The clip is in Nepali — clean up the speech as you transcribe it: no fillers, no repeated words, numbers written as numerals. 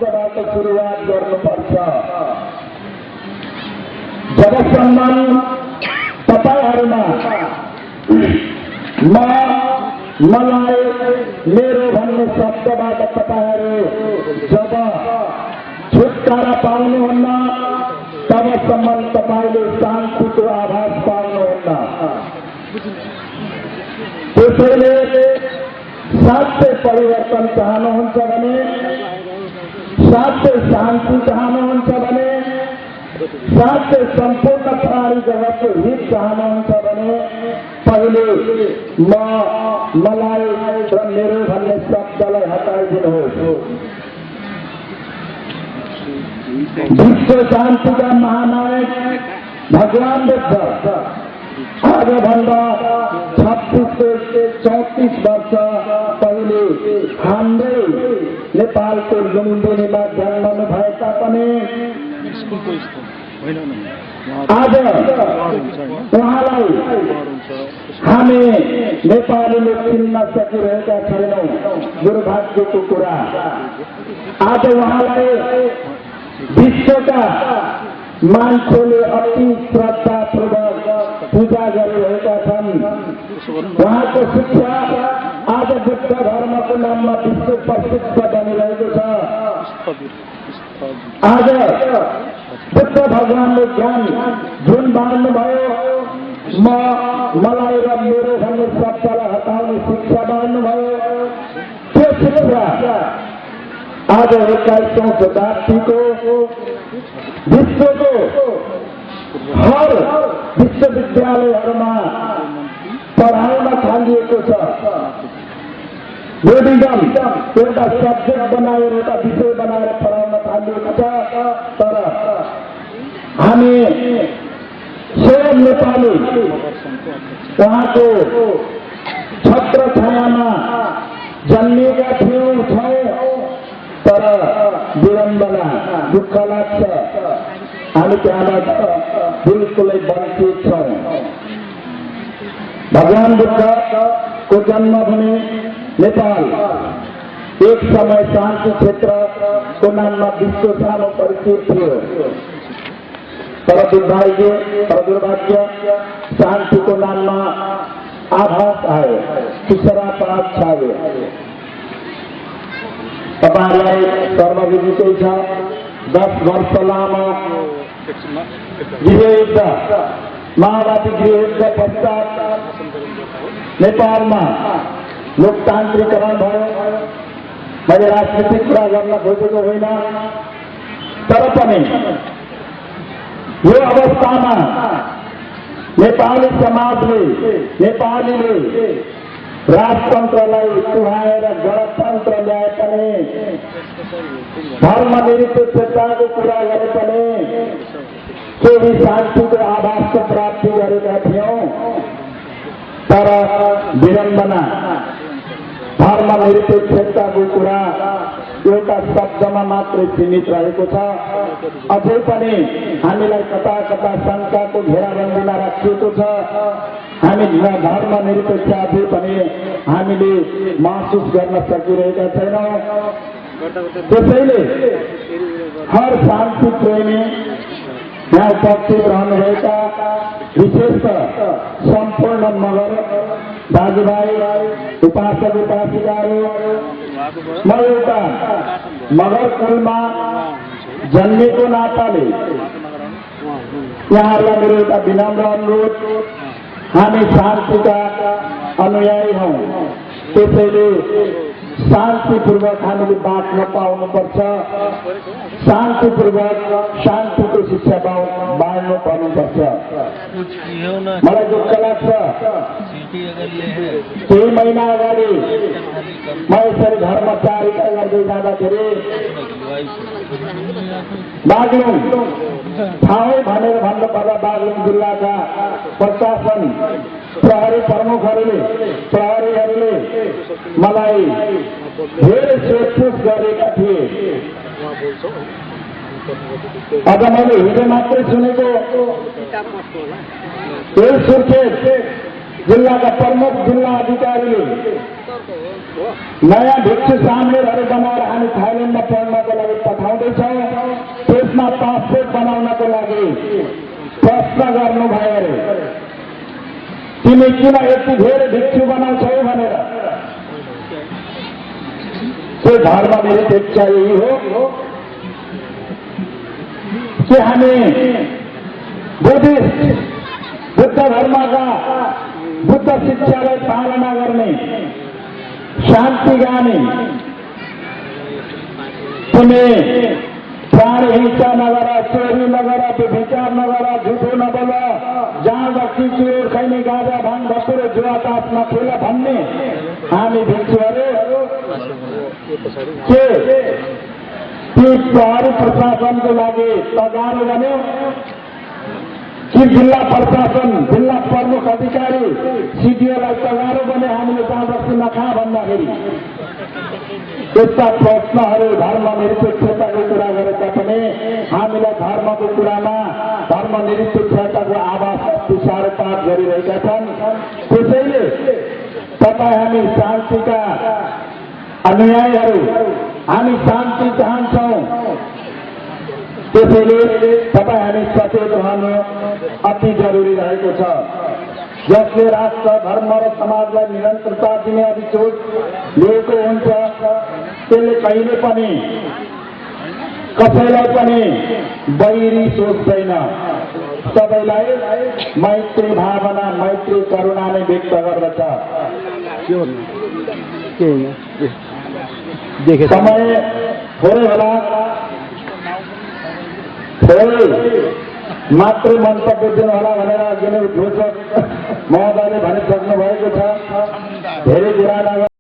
सभाको सुरुवात गर्नुपर्छ। जबसम्म तपाईहरुमा मलाई मेरो भन्ने शब्दबाट तपाईहरु जब छुटकारा पाउनुहुन्न तबसम्म तपाईले शान्तिको आभास पाउनुहुन्न। त्यसैले साँच्चै परिवर्तन चाहनुहुन्छ भने, साँच्चै शान्ति चाहनुहुन्छ भने, साँच्चै सम्पूर्ण प्राणी जगतको हित चाहनुहुन्छ भने पहिले मलाई र मेरो भन्ने शब्दलाई हटाइदिनुहोस्। विश्व शान्तिका महानायक भगवान बुद्ध आजभन्दा 36-34 वर्ष पहिले हाम्रै नेपालको लुम्बिनीमा जन्मनु भए तापनि आज उहाँलाई हामी नेपालीले चिन्न सकिरहेका छैनौं। दुर्भाग्यको कुरा, आज उहाँलाई विश्वका मान्छेले अति श्रद्धापूर्वक पूजा गरिरहेका छन्। उहाँको शिक्षा आज बुद्ध धर्मको नाममा विश्व प्रसिद्ध बनिरहेको छ। आज बुद्ध भगवानले ज्ञान जुन बाँड्नुभयो, मलाई र मेरो भन्ने शब्दलाई हटाउने शिक्षा बाँड्नुभयो, त्यो शिक्षा आज 21औं शताब्दीको विश्वको हर विश्वविद्यालयहरूमा पढाउन थालिएको छ। बुद्धिज्म एउटा सब्जेक्ट बनाएर, एउटा विषय बनाएर पढाउन थालिएको छ। तर हामी स्वयं नेपाली उहाँको छत्र छायामा जन्मेका छौँ। तर विडम्बना, दुःख लाग्छ, हामी त्यहाँबाट बिल्कुलै वञ्चित छौँ। भगवान बुद्धको जन्मभूमि नेपाल एक समय शान्ति क्षेत्रको नाममा विश्व सानो परिचित थियो। तर दुर्भाग्य शान्तिको नाममा आभास आयो, तीसरापात छायो। तपाईलाई सर्वविदितै छ, 10 वर्ष लामो गृहयुद्ध, माओवादी गृहयुद्ध पश्चात नेपालमा लोकतान्त्रिकरण भयो। मैले राजनीतिक कुरा गर्न खोजेको होइन, तर पनि यो अवस्थामा नेपाली समाजले, नेपालीले राजतन्त्रलाई तुहाएर गणतन्त्र ल्याए पनि, धर्मनिरपेक्षताको कुरा गरे पनि केही शान्तिको आभासको प्राप्ति गरेका थियौं। तर विडम्बना, धर्मनिरपेक्षताको कुरा एउटा शब्दमा मात्रै सीमित रहेको छ। अझै पनि हामीलाई कता कता शङ्काको घेराबन्दीमा राखिएको छ। हामी धर्मनिरपेक्ष अझै पनि हामीले महसुस गर्न सकिरहेका छैनौं। त्यसैले हर शान्ति प्रेमी यहाँ उपस्थित रहनुभएका विशेष सम्पूर्ण मगर दाजुभाइ, उपासक उपासिकाहरू, म एउटा मगर कुलमा जन्मेको नाताले यहाँहरूलाई मेरो एउटा विनम्र अनुरोध, हामी शान्तिका अनुयायी हौं। त्यसैले शान्तिपूर्वक हामीले बाँच्न पाउनुपर्छ। शान्तिपूर्वक शान्तिको शिक्षा बाँड्नु पर्नुपर्छ। मलाई दुःख लाग्छ, केही महिना अगाडि म यसरी धर्मचारिता गर्दै जाँदाखेरि बागलुङ ठाउँ भनेर भन्नुपर्दा बागलुङ जिल्लाका प्रशासन प्रहरी प्रहरीहरूले मलाई धेरै सोधपुछ गरेका थिए। अझ मैले हिजो मात्रै सुनेको, यही सुर्खेत जिल्लाका प्रमुख जिल्ला अधिकारीले नयाँ भिक्षु साम्यहरू बनाएर हामी थाइल्यान्डमा पढ्नको लागि पठाउँदैछौँ। त्यसमा पासपोर्ट बनाउनको लागि प्रश्न गर्नुभयो अरे, तिमी किन यति धेरै भिक्षु बनाउँछौ भनेर। त्यो धर्मनिरपेक्ष यही हो कि हामी बुद्ध धर्मका बुद्ध शिक्षालाई पालना गर्ने, शान्ति गाने, तिमी प्राणी हिंसा नगर, चोरी नगर, व्यभिचार नगर, झुठो नबोल, जहाँ बस्ती चोर खैनी गाजा भाङ धतुरो जुवा तास नखेल भन्ने हामी भिक्षुहरू के ती प्रहरी प्रशासनको लागि तगारो बन्यो कि जिल्ला प्रशासन, जिल्ला प्रमुख अधिकारी सिडिओलाई तगारो बने हामीले जहाँ बस्ती नखा भन्दाखेरि यस्ता प्रश्नहरू धर्मनिरपेक्षताको कुरा गरेका पनि हामीलाई धर्मको कुरामा धर्मनिरपेक्षताको आवाज तुषारपात गरिरहेका छन्। त्यसैले तपाईँ हामी शान्तिका अनुयायीहरू, हामी शान्ति चाहन्छौँ। त्यसैले तपाईँ हामी सचेत रहनु अति जरुरी रहेको छ। जसले राष्ट्र, धर्म र समाजलाई निरन्तरता दिने अभिचोट लिएको हुन्छ त्यसले कहिले पनि कसैलाई पनि बैरी सोच्दैन। सबैलाई मैत्री भावना, मैत्री करुणा नै व्यक्त गर्दछ। समय थोरै होला, थोरै मात्र मन्तव्य दिनु होला भनेर अघि नै घोषक महोदयले भनिसक्नु भएको छ। धेरै कुरा